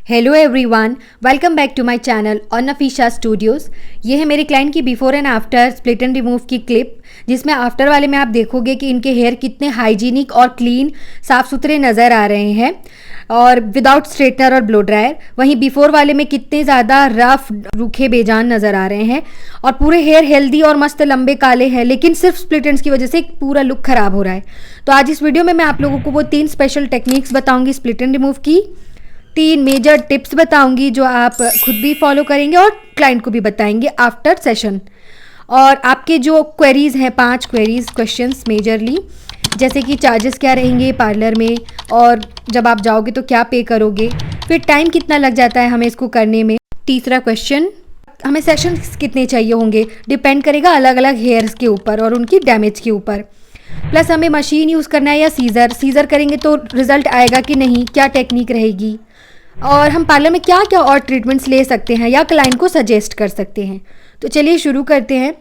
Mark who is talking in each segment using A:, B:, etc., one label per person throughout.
A: Hello everyone, welcome back to my channel on Nafisha studios. ये है मेरे क्लाइंट की before and after split and remove की clip, जिसमें आफ्टर वाले में आप देखोगे कि इनके हेयर कितने हाइजीनिक और क्लीन साफ़ सुथरे नज़र आ रहे हैं और विदाउट स्ट्रेटनर और ब्लो ड्रायर। वहीं बिफोर वाले में कितने ज़्यादा रफ रूखे बेजान नज़र आ रहे हैं और पूरे हेयर हेल्दी और मस्त लंबे काले हैं, लेकिन सिर्फ स्प्लिट एंड्स की वजह से पूरा लुक ख़राब हो रहा है। तो आज इस वीडियो में मैं आप लोगों को वो 3 स्पेशल टेक्निक्स बताऊँगी स्प्लिट एंड रिमूव की, 3 मेजर टिप्स बताऊंगी जो आप खुद भी फॉलो करेंगे और क्लाइंट को भी बताएंगे आफ्टर सेशन। और आपके जो क्वेरीज हैं, 5 क्वेश्चंस मेजरली, जैसे कि चार्जेस क्या रहेंगे पार्लर में और जब आप जाओगे तो क्या पे करोगे, फिर टाइम कितना लग जाता है हमें इसको करने में। तीसरा क्वेश्चन, हमें सेशंस कितने चाहिए होंगे, डिपेंड करेगा अलग अलग हेयर्स के ऊपर और उनकी डैमेज के ऊपर। प्लस हमें मशीन यूज़ करना है या सीज़र करेंगे तो रिजल्ट आएगा कि नहीं, क्या टेक्निक रहेगी, और हम पार्लर में क्या क्या और ट्रीटमेंट्स ले सकते हैं या क्लाइंट को सजेस्ट कर सकते हैं। तो चलिए शुरू करते हैं।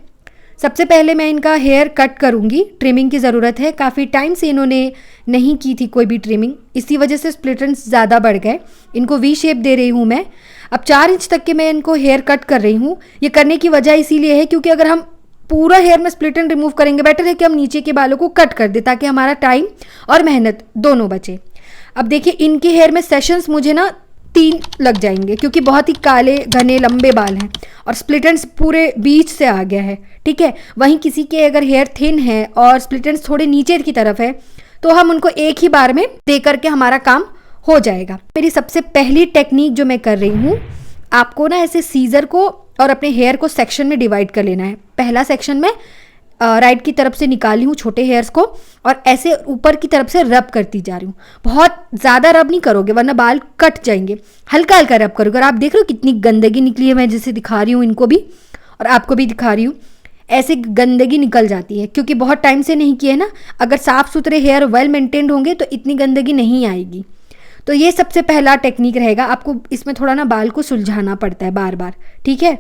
A: सबसे पहले मैं इनका हेयर कट करूंगी। ट्रिमिंग की ज़रूरत है, काफ़ी टाइम से इन्होंने नहीं की थी कोई भी ट्रिमिंग, इसी वजह से स्प्लिट एंड्स ज़्यादा बढ़ गए। इनको वी शेप दे रही हूँ मैं। अब 4 इंच तक के मैं इनको हेयर कट कर रही हूँ। ये करने की वजह इसीलिए है क्योंकि अगर हम पूरा हेयर में स्प्लिट एंड रिमूव करेंगे, बेटर है कि हम नीचे के बालों को कट कर दें ताकि हमारा टाइम और मेहनत दोनों बचे। अब देखिए इनके हेयर में सेशंस मुझे ना 3 लग जाएंगे क्योंकि बहुत ही काले घने लंबे बाल हैं और स्प्लिट एंड्स पूरे बीच से आ गया है, ठीक है। वहीं किसी के अगर हेयर थिन है और स्प्लिट एंड्स थोड़े नीचे की तरफ है तो हम उनको एक ही बार में दे करके हमारा काम हो जाएगा। मेरी सबसे पहली टेक्निक जो मैं कर रही हूँ, आपको ना ऐसे सीजर को और अपने हेयर को सेक्शन में डिवाइड कर लेना है। पहला सेक्शन में राइट की तरफ से निकाली हूँ छोटे हेयर्स को और ऐसे ऊपर की तरफ से रब करती जा रही हूँ। बहुत ज़्यादा रब नहीं करोगे वरना बाल कट जाएंगे, हल्का हल्का रब करोगे। और आप देख रहे हो कितनी गंदगी निकली है, मैं जैसे दिखा रही हूँ इनको भी और आपको भी दिखा रही हूँ, ऐसे गंदगी निकल जाती है क्योंकि बहुत टाइम से नहीं किए ना। अगर साफ़ सुथरे हेयर वेल मेंटेन्ड होंगे तो इतनी गंदगी नहीं आएगी। तो ये सबसे पहला टेक्निक रहेगा। आपको इसमें थोड़ा ना बाल को सुलझाना पड़ता है बार बार, ठीक है।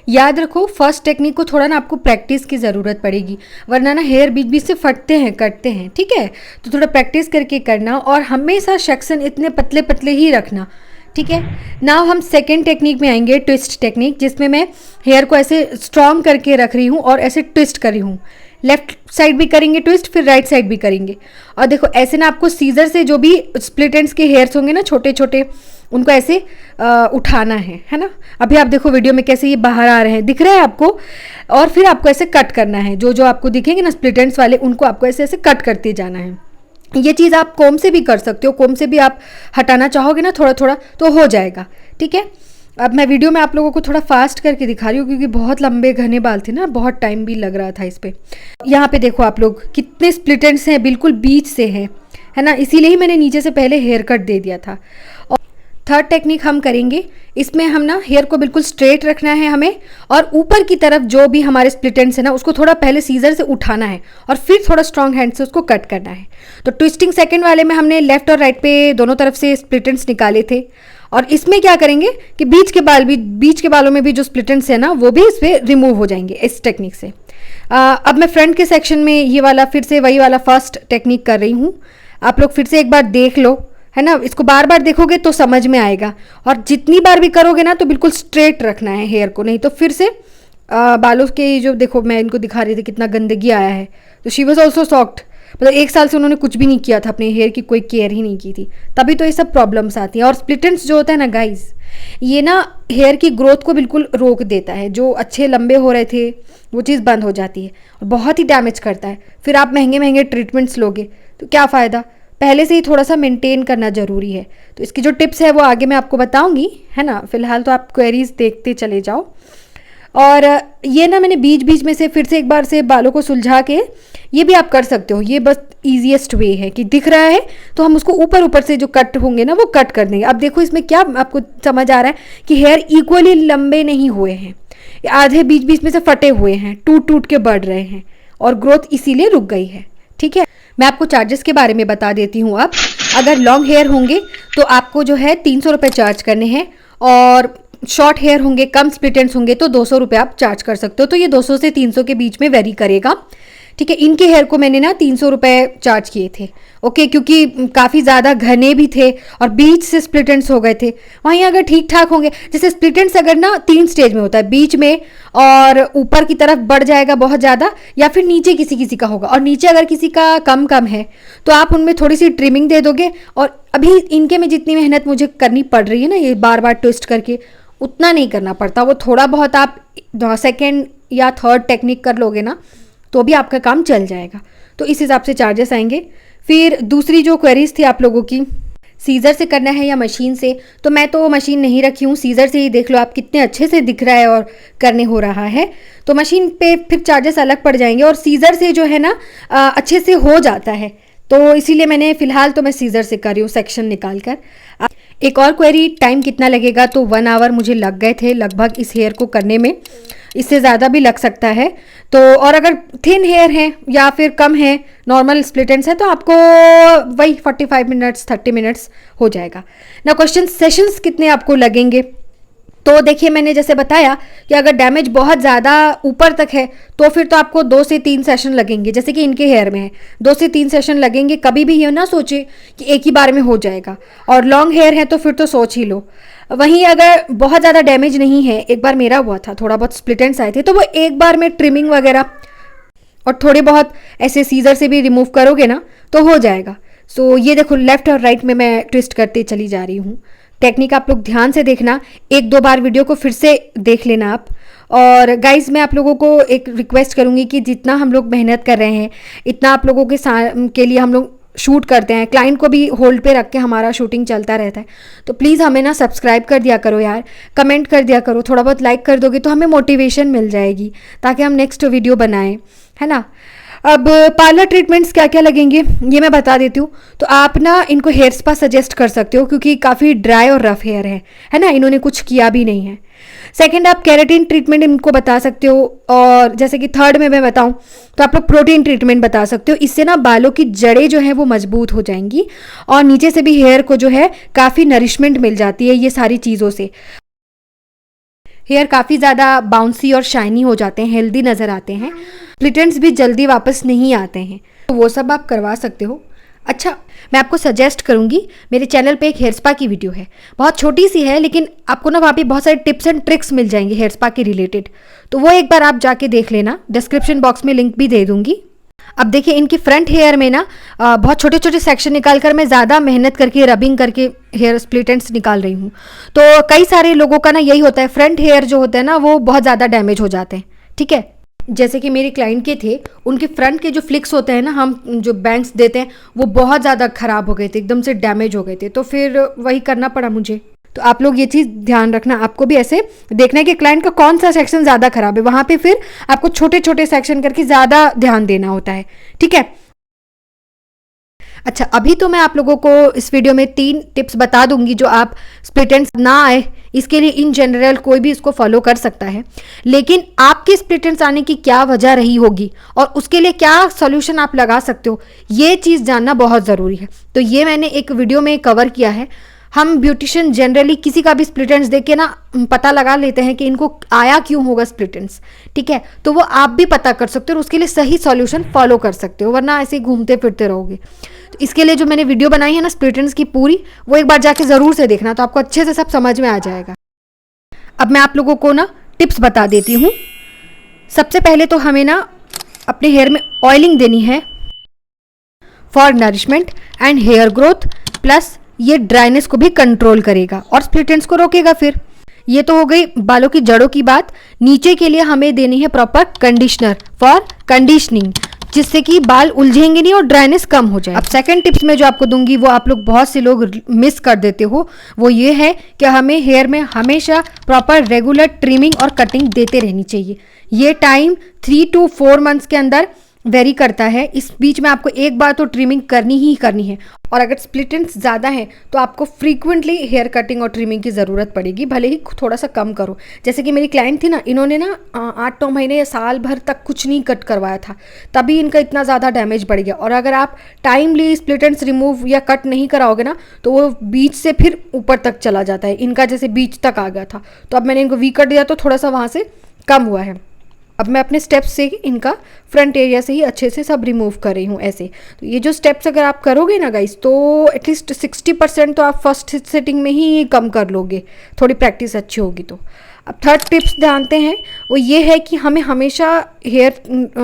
A: याद रखो फर्स्ट टेक्निक को थोड़ा ना आपको प्रैक्टिस की ज़रूरत पड़ेगी, वरना ना हेयर बीच बीच से फटते हैं, कटते हैं, ठीक है। तो थोड़ा प्रैक्टिस करके करना और हमेशा सेक्शन इतने पतले पतले ही रखना, ठीक है। नाउ हम सेकेंड टेक्निक में आएंगे, ट्विस्ट टेक्निक, जिसमें मैं हेयर को ऐसे स्ट्रॉन्ग करके रख रही हूँ और ऐसे ट्विस्ट कर रही हूँ। लेफ्ट साइड भी करेंगे ट्विस्ट, फिर राइट साइड भी करेंगे। और देखो ऐसे ना आपको सीजर से जो भी स्प्लिट एंड्स के हेयर्स होंगे ना छोटे छोटे, उनको ऐसे उठाना है ना। अभी आप देखो वीडियो में कैसे ये बाहर आ रहे हैं, दिख रहा है आपको। और फिर आपको ऐसे कट करना है, जो जो आपको दिखेंगे ना स्प्लिट एंड्स वाले, उनको आपको ऐसे ऐसे कट करते जाना है। ये चीज़ आप कोम से भी कर सकते हो, कोम से भी आप हटाना चाहोगे ना थोड़ा थोड़ा तो हो जाएगा, ठीक है। अब मैं वीडियो में आप लोगों को थोड़ा फास्ट करके दिखा रही हूँ क्योंकि बहुत लंबे घने बाल थे ना, बहुत टाइम भी लग रहा था इस पर। यहाँ पे देखो आप लोग कितने स्प्लिट एंड्स हैं, बिल्कुल बीच से है ना, इसीलिए ही मैंने नीचे से पहले हेयर कट दे दिया था। और थर्ड टेक्निक हम करेंगे, इसमें हम ना हेयर को बिल्कुल स्ट्रेट रखना है हमें, और ऊपर की तरफ जो भी हमारे स्प्लिट एंड्स है ना उसको थोड़ा पहले सीजर से उठाना है और फिर थोड़ा स्ट्रॉन्ग हैंड से उसको कट करना है। तो ट्विस्टिंग सेकंड वाले में हमने लेफ्ट और राइट पे दोनों तरफ से स्प्लिट एंड्स निकाले थे, और इसमें क्या करेंगे कि बीच के बालों में भी जो स्प्लिट एंड्स है ना वो भी इस पर रिमूव हो जाएंगे इस टेक्निक से। अब मैं फ्रंट के सेक्शन में ये वाला फिर से वही वाला फर्स्ट टेक्निक कर रही हूँ। आप लोग फिर से एक बार देख लो, है ना। इसको बार बार देखोगे तो समझ में आएगा, और जितनी बार भी करोगे ना तो बिल्कुल स्ट्रेट रखना है हेयर को, नहीं तो फिर से बालों के जो देखो मैं इनको दिखा रही थी कितना गंदगी आया है। तो शी वॉज ऑल्सो सॉक्ड, मतलब 1 साल से उन्होंने कुछ भी नहीं किया था, अपने हेयर की कोई केयर ही नहीं की थी, तभी तो ये सब प्रॉब्लम्स आती हैं। और स्प्लिट एंड्स जो होता है ना गाइज, ये ना हेयर की ग्रोथ को बिल्कुल रोक देता है। जो अच्छे लंबे हो रहे थे वो चीज़ बंद हो जाती है और बहुत ही डैमेज करता है। फिर आप महंगे महंगे ट्रीटमेंट्स लोगे तो क्या फ़ायदा। पहले से ही थोड़ा सा मेंटेन करना ज़रूरी है। तो इसकी जो टिप्स है वो आगे मैं आपको बताऊंगी, है ना। फिलहाल तो आप क्वेरीज देखते चले जाओ। और ये ना मैंने बीच बीच में से फिर से एक बार से बालों को सुलझा के, ये भी आप कर सकते हो, ये बस ईजीएस्ट वे है कि दिख रहा है तो हम उसको ऊपर ऊपर से जो कट होंगे ना वो कट कर देंगे। अब देखो इसमें क्या आपको समझ आ रहा है कि हेयर इक्वली लंबे नहीं हुए हैं, आधे बीच बीच में से फटे हुए हैं, टूट टूट के बढ़ रहे हैं और ग्रोथ इसीलिए रुक गई है, ठीक है। मैं आपको चार्जेस के बारे में बता देती हूँ। अब अगर लॉन्ग हेयर होंगे तो आपको जो है 300 रुपये चार्ज करने हैं, और शॉर्ट हेयर होंगे, कम स्प्लिट एंड्स होंगे तो 200 रुपये आप चार्ज कर सकते हो। तो ये 200 से 300 के बीच में वेरी करेगा। ठीक है, इनके हेयर को मैंने ना 300 रुपये चार्ज किए थे। ओके, क्योंकि काफ़ी ज़्यादा घने भी थे और बीच से स्प्लिट एंड्स हो गए थे। वहीं अगर ठीक ठाक होंगे, जैसे स्प्लिट एंड्स अगर ना 3 स्टेज में होता है, बीच में और ऊपर की तरफ बढ़ जाएगा बहुत ज़्यादा, या फिर नीचे किसी किसी का होगा, और नीचे अगर किसी का कम कम है तो आप उनमें थोड़ी सी ट्रिमिंग दे दोगे। और अभी इनके में जितनी मेहनत मुझे करनी पड़ रही है ना, ये बार बार ट्विस्ट करके, उतना नहीं करना पड़ता। वो थोड़ा बहुत आप सेकेंड या थर्ड टेक्निक कर लोगे ना तो भी आपका काम चल जाएगा। तो इस हिसाब से चार्जेस आएंगे। फिर दूसरी जो क्वेरीज थी आप लोगों की, सीज़र से करना है या मशीन से, तो मैं तो मशीन नहीं रखी हूँ, सीज़र से ही देख लो आप कितने अच्छे से दिख रहा है और करने हो रहा है। तो मशीन पे फिर चार्जेस अलग पड़ जाएंगे, और सीज़र से जो है ना अच्छे से हो जाता है, तो इसीलिए मैंने फ़िलहाल तो मैं सीज़र से कर रही हूँ सेक्शन निकाल कर। एक और क्वेरी, टाइम कितना लगेगा, तो 1 आवर मुझे लग गए थे लगभग इस हेयर को करने में, इससे ज़्यादा भी लग सकता है। तो और अगर थिन हेयर है या फिर कम है, नॉर्मल स्प्लिट एंड्स है, तो आपको वही 45 मिनट्स 30 मिनट्स हो जाएगा ना। क्वेश्चन सेशंस कितने आपको लगेंगे, तो देखिए मैंने जैसे बताया कि अगर डैमेज बहुत ज़्यादा ऊपर तक है तो फिर तो आपको 2 से 3 सेशन लगेंगे, जैसे कि इनके हेयर में है 2 से 3 सेशन लगेंगे। कभी भी ये ना सोचे कि एक ही बार में हो जाएगा, और लॉन्ग हेयर है तो फिर तो सोच ही लो। वहीं अगर बहुत ज़्यादा डैमेज नहीं है, एक बार मेरा हुआ था, थोड़ा बहुत स्प्लिट एंड्स आए थे, तो वो एक बार में ट्रिमिंग वगैरह और थोड़े बहुत ऐसे सीजर से भी रिमूव करोगे ना तो हो जाएगा। सो ये देखो लेफ्ट और राइट में मैं ट्विस्ट करते चली जा रही हूँ। टेक्निक आप लोग ध्यान से देखना, 1-2 बार वीडियो को फिर से देख लेना आप। और गाइज मैं आप लोगों को एक रिक्वेस्ट करूँगी कि जितना हम लोग मेहनत कर रहे हैं, इतना आप लोगों के लिए हम लोग शूट करते हैं, क्लाइंट को भी होल्ड पे रख के हमारा शूटिंग चलता रहता है, तो प्लीज़ हमें ना सब्सक्राइब कर दिया करो यार, कमेंट कर दिया करो, थोड़ा बहुत लाइक कर दोगे तो हमें मोटिवेशन मिल जाएगी ताकि हम नेक्स्ट वीडियो बनाएं, है ना। अब पार्लर ट्रीटमेंट्स क्या क्या लगेंगे ये मैं बता देती हूँ। तो आप ना इनको हेयर स्पा सजेस्ट कर सकते हो, क्योंकि काफ़ी ड्राई और रफ हेयर है ना, इन्होंने कुछ किया भी नहीं है। सेकंड, आप केराटिन ट्रीटमेंट इनको बता सकते हो, और जैसे कि थर्ड में मैं बताऊं तो आप लोग प्रोटीन ट्रीटमेंट बता सकते हो। इससे ना बालों की जड़ें जो है वो मजबूत हो जाएंगी, और नीचे से भी हेयर को जो है काफ़ी नरिशमेंट मिल जाती है ये सारी चीज़ों से। हेयर काफ़ी ज़्यादा बाउंसी और शाइनी हो जाते हैं, हेल्दी नज़र आते हैं, स्प्लिट एंड्स भी जल्दी वापस नहीं आते हैं, तो वो सब आप करवा सकते हो। अच्छा, मैं आपको सजेस्ट करूंगी, मेरे चैनल पे एक हेयर स्पा की वीडियो है, बहुत छोटी सी है, लेकिन आपको ना वहाँ पे बहुत सारे टिप्स एंड ट्रिक्स मिल जाएंगे हेयर स्पा के रिलेटेड, तो वो एक बार आप जाके देख लेना, डिस्क्रिप्शन बॉक्स में लिंक भी दे दूंगी। अब देखिए इनकी फ्रंट हेयर में ना बहुत छोटे छोटे सेक्शन निकाल कर मैं ज़्यादा मेहनत करके रबिंग करके हेयर स्प्लिट एंड्स निकाल रही हूँ। तो कई सारे लोगों का ना यही होता है, फ्रंट हेयर जो होता है ना वो बहुत ज़्यादा डैमेज हो जाते हैं, ठीक है। जैसे कि मेरे क्लाइंट के थे, उनके फ्रंट के जो फ्लिक्स होते हैं ना, हम जो बैंग्स देते हैं, वो बहुत ज़्यादा ख़राब हो गए थे, एकदम से डैमेज हो गए थे, तो फिर वही करना पड़ा मुझे। तो आप लोग ये चीज़ ध्यान रखना, आपको भी ऐसे देखना है कि क्लाइंट का कौन सा सेक्शन ज़्यादा खराब है, वहाँ पे फिर आपको छोटे छोटे सेक्शन करके ज़्यादा ध्यान देना होता है, ठीक है। अच्छा, अभी तो मैं आप लोगों को इस वीडियो में 3 टिप्स बता दूंगी जो आप स्प्लिट एंड्स ना आए इसके लिए इन जनरल कोई भी इसको फॉलो कर सकता है, लेकिन आपके स्प्लिट एंड्स आने की क्या वजह रही होगी और उसके लिए क्या सॉल्यूशन आप लगा सकते हो, ये चीज़ जानना बहुत ज़रूरी है। तो ये मैंने एक वीडियो में कवर किया है। हम ब्यूटिशियन जनरली किसी का भी स्प्लिट एंड्स देख के ना पता लगा लेते हैं कि इनको आया क्यों होगा स्प्लिट एंड्स, ठीक है। तो वो आप भी पता कर सकते हो और उसके लिए सही सॉल्यूशन फॉलो कर सकते हो, वरना ऐसे ही घूमते फिरते रहोगे। तो इसके लिए जो मैंने वीडियो बनाई है ना स्प्लिट एंड्स की पूरी, वो एक बार जाके ज़रूर से देखना, तो आपको अच्छे से सब समझ में आ जाएगा। अब मैं आप लोगों को ना टिप्स बता देती हूँ। सबसे पहले तो हमें ना अपने हेयर में ऑयलिंग देनी है for nourishment and hair growth, plus ये ड्राइनेस को भी कंट्रोल करेगा और स्प्लिट एंड्स को रोकेगा। फिर ये तो हो गई बालों की जड़ों की बात। नीचे के लिए हमें देनी है प्रॉपर कंडीशनर फॉर कंडीशनिंग, जिससे कि बाल उलझेंगे नहीं और ड्राइनेस कम हो जाए। अब सेकंड टिप्स में जो आपको दूंगी वो आप लोग बहुत से लोग मिस कर देते हो, वो ये है कि हमें हेयर में हमेशा प्रॉपर रेगुलर ट्रिमिंग और कटिंग देते रहनी चाहिए। ये टाइम 3 to 4 मंथ्स के अंदर वेरी करता है, इस बीच में आपको एक बार तो ट्रिमिंग करनी ही करनी है। और अगर स्प्लिट एंड्स ज़्यादा हैं तो आपको फ्रीक्वेंटली हेयर कटिंग और ट्रिमिंग की ज़रूरत पड़ेगी, भले ही थोड़ा सा कम करो। जैसे कि मेरी क्लाइंट थी ना, इन्होंने ना 8-9 महीने या साल भर तक कुछ नहीं कट करवाया था, तभी इनका इतना ज़्यादा डैमेज बढ़ गया। और अगर आप टाइमली स्प्लिट एंड्स रिमूव या कट नहीं कराओगे ना तो वो बीच से फिर ऊपर तक चला जाता है, इनका जैसे बीच तक आ गया था। तो अब मैंने इनको वी कट दिया तो थोड़ा सा वहाँ से कम हुआ है। अब मैं अपने स्टेप्स से इनका फ्रंट एरिया से ही अच्छे से सब रिमूव कर रही हूँ ऐसे। तो ये जो स्टेप्स अगर आप करोगे ना गाइस, तो एटलीस्ट 60% तो आप फर्स्ट सिटिंग में ही कम कर लोगे, थोड़ी प्रैक्टिस अच्छी होगी तो। अब थर्ड टिप्स जानते हैं, वो ये है कि हमें हमेशा हेयर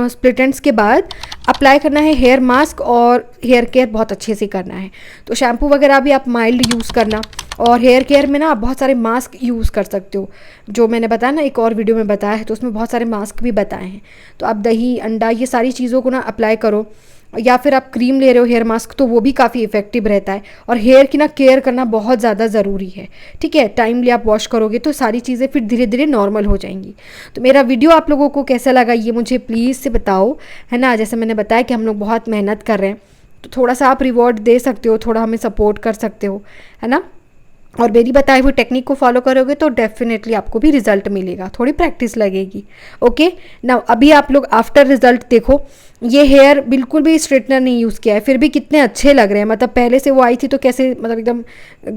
A: स्प्लिट एंड्स के बाद अप्लाई करना है हेयर मास्क, और हेयर केयर बहुत अच्छे से करना है। तो शैम्पू वगैरह भी आप माइल्ड यूज़ करना, और हेयर केयर में ना आप बहुत सारे मास्क यूज़ कर सकते हो, जो मैंने बताया ना एक और वीडियो में बताया है, तो उसमें बहुत सारे मास्क भी बताए हैं। तो आप दही, अंडा, ये सारी चीज़ों को ना अप्लाई करो, या फिर आप क्रीम ले रहे हो हेयर मास्क, तो वो भी काफ़ी इफेक्टिव रहता है। और हेयर की ना केयर करना बहुत ज़्यादा ज़रूरी है, ठीक है। टाइमली आप वॉश करोगे तो सारी चीज़ें फिर धीरे धीरे नॉर्मल हो जाएंगी। तो मेरा वीडियो आप लोगों को कैसा लगा ये मुझे प्लीज़ से बताओ, है ना। जैसे मैंने बताया कि हम लोग बहुत मेहनत कर रहे हैं, तो थोड़ा सा आप रिवॉर्ड दे सकते हो, थोड़ा हमें सपोर्ट कर सकते हो, है ना। और मेरी बताई हुई टेक्निक को फॉलो करोगे तो डेफिनेटली आपको भी रिजल्ट मिलेगा, थोड़ी प्रैक्टिस लगेगी। ओके ना, अभी आप लोग आफ्टर रिजल्ट देखो, ये हेयर बिल्कुल भी स्ट्रेटनर नहीं यूज़ किया है, फिर भी कितने अच्छे लग रहे हैं। मतलब पहले से वो आई थी तो कैसे, मतलब एकदम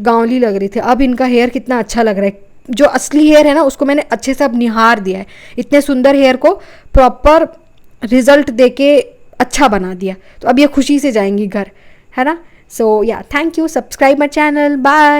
A: गांवली लग रही थी, अब इनका हेयर कितना अच्छा लग रहा है। जो असली हेयर है ना उसको मैंने अच्छे से अब निहार दिया है, इतने सुंदर हेयर को प्रॉपर रिजल्ट दे के अच्छा बना दिया। तो अब ये खुशी से जाएंगी घर, है ना। So yeah, thank you, subscribe my channel, bye.